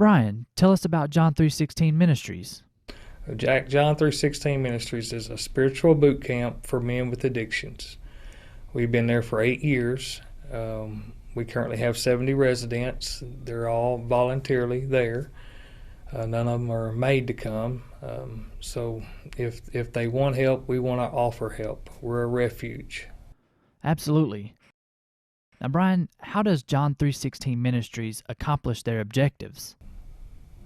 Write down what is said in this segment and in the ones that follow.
Brian, tell us about John 3:16 Ministries. John 3:16 Ministries is a spiritual boot camp for men with addictions. We've been there for 8 years. We currently have 70 residents. They're all voluntarily there. None of them are made to come. So if they want help, we want to offer help. We're a refuge. Absolutely. Now, Brian, how does John 3:16 Ministries accomplish their objectives?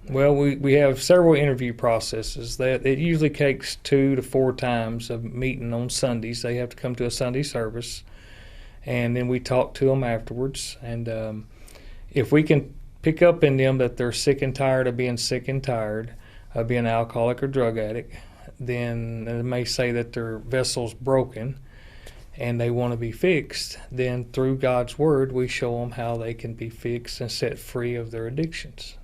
Well, we have several interview processes. That it usually takes 2 to 4 times of meeting on Sundays. They have to come to a Sunday service, and then we talk to them afterwards. And if we can pick up in them that they're sick and tired of being sick and tired of being an alcoholic or drug addict, then they may say that their vessel's broken and they want to be fixed. Then through God's Word, we show them how they can be fixed and set free of their addictions.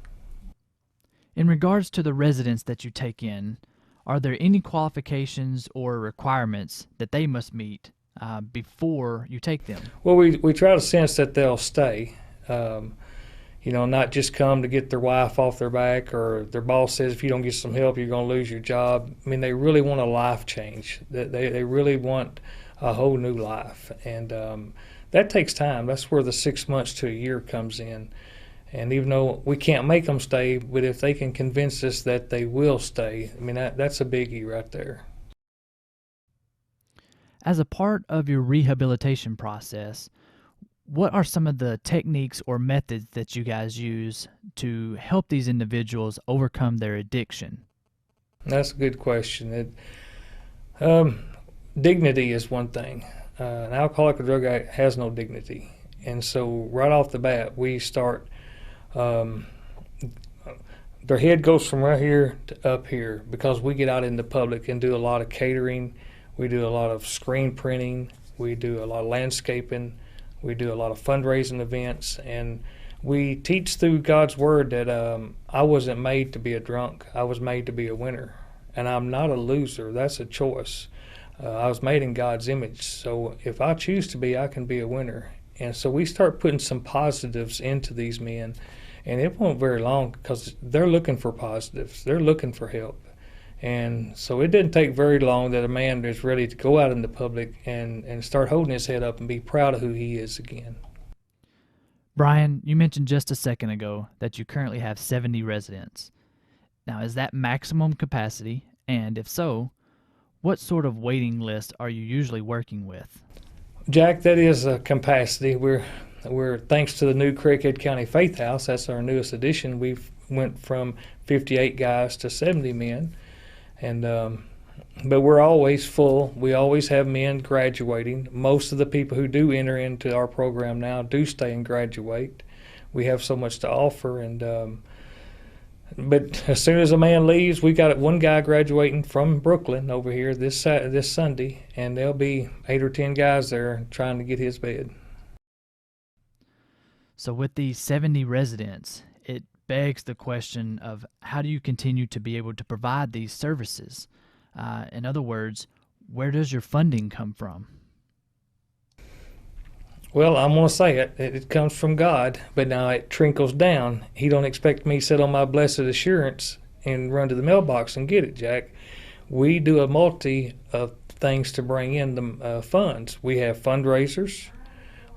In regards to the residents that you take in, are there any qualifications or requirements that they must meet before you take them? Well, we try to sense that they'll stay. Not just come to get their wife off their back, or their boss says if you don't get some help, you're going to lose your job. I mean, they really want a life change. They really want a whole new life. And that takes time. That's where the 6 months to a year comes in. And even though we can't make them stay, but if they can convince us that they will stay, I mean, that's a biggie right there. As a part of your rehabilitation process, what are some of the techniques or methods that you guys use to help these individuals overcome their addiction? That's a good question. Dignity is one thing. An alcoholic or drug addict has no dignity. And so right off the bat, we start, their head goes from right here to up here, because we get out in the public and do a lot of catering. We do a lot of screen printing. We do a lot of landscaping. We do a lot of fundraising events. And we teach through God's Word that I wasn't made to be a drunk. I was made to be a winner. And I'm not a loser. That's a choice. I was made in God's image. So if I choose to be, I can be a winner. And so we start putting some positives into these men. And it won't very long, because they're looking for positives. They're looking for help. And so it didn't take very long that a man is ready to go out in the public and start holding his head up and be proud of who he is again. Brian, you mentioned just a second ago that you currently have 70 residents. Now, is that maximum capacity? And if so, what sort of waiting list are you usually working with? Jack, that is a capacity. We're thanks to the new Craighead County Faith House. That's our newest addition. We've went from 58 guys to 70 men, and but we're always full. We always have men graduating. Most of the people who do enter into our program now do stay and graduate. We have so much to offer, and but as soon as a man leaves, we got one guy graduating from Brooklyn over here this Sunday, and there'll be 8 or 10 guys there trying to get his bed. So with these 70 residents, it begs the question of how do you continue to be able to provide these services? In other words, where does your funding come from? Well, I'm going to say it comes from God, but now it trickles down. He don't expect me to sit on my blessed assurance and run to the mailbox and get it, Jack. We do a multi of things to bring in the funds. We have fundraisers.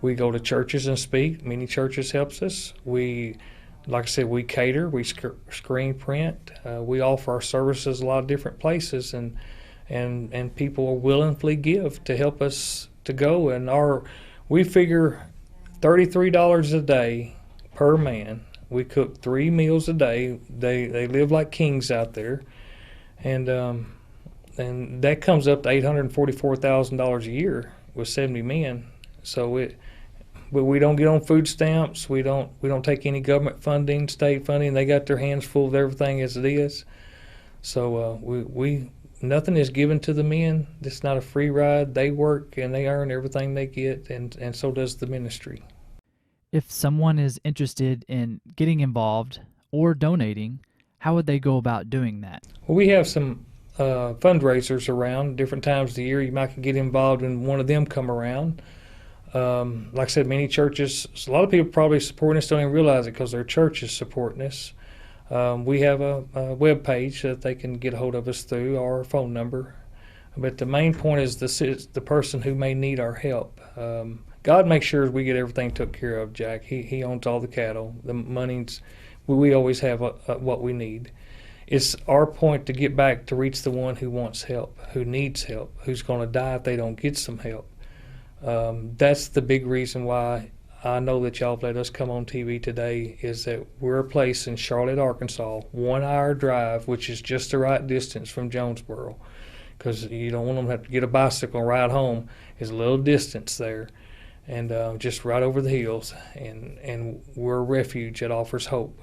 We go to churches and speak. Many churches helps us. Like I said, we cater. We screen print. We offer our services a lot of different places, and people will willingly give to help us to go. And we figure $33 a day per man. We cook 3 meals a day. They live like kings out there, and that comes up to $844,000 a year with 70 men. But we don't get on food stamps. We don't take any government funding, state funding. They got their hands full of everything as it is. So we nothing is given to the men. It's not a free ride. They work and they earn everything they get, and so does the ministry. If someone is interested in getting involved or donating, how would they go about doing that? Well, we have some fundraisers around different times of the year. You might get involved when one of them come around. Like I said, many churches, a lot of people probably supporting us don't even realize it because their church is supporting us. We have a web page that they can get a hold of us through, our phone number. But the main point is the person who may need our help. God makes sure we get everything took care of, Jack. He owns all the cattle. The money's, we always have what we need. It's our point to get back to reach the one who wants help, who needs help, who's going to die if they don't get some help. That's the big reason why I know that y'all have let us come on TV today, is that we're a place in Charlotte, Arkansas, 1 hour drive, which is just the right distance from Jonesboro, because you don't want them to have to get a bicycle and ride home. There's a little distance there, and just right over the hills. And we're a refuge that offers hope.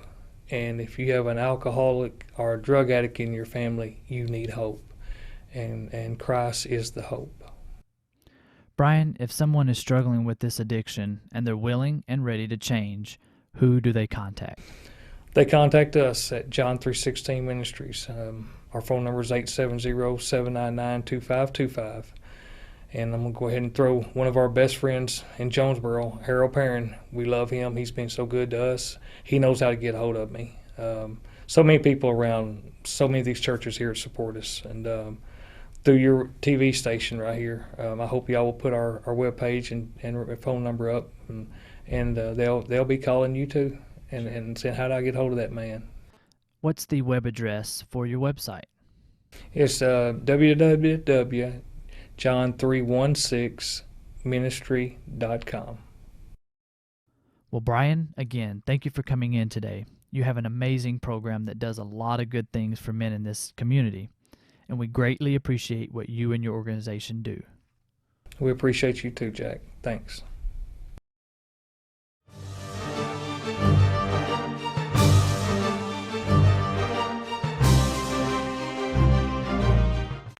And if you have an alcoholic or a drug addict in your family, you need hope. And Christ is the hope. Brian, if someone is struggling with this addiction and they're willing and ready to change, who do they contact? They contact us at John 3:16 Ministries. Our phone number is 870-799-2525. And I'm going to go ahead and throw one of our best friends in Jonesboro, Harold Perrin. We love him. He's been so good to us. He knows how to get a hold of me. So many people around, so many of these churches here support us. And through your TV station right here, I hope y'all will put our webpage and phone number up. And they'll be calling you too and saying, how do I get hold of that man? What's the web address for your website? It's www.john316ministry.com. Well, Brian, again, thank you for coming in today. You have an amazing program that does a lot of good things for men in this community, and we greatly appreciate what you and your organization do. We appreciate you too, Jack. Thanks.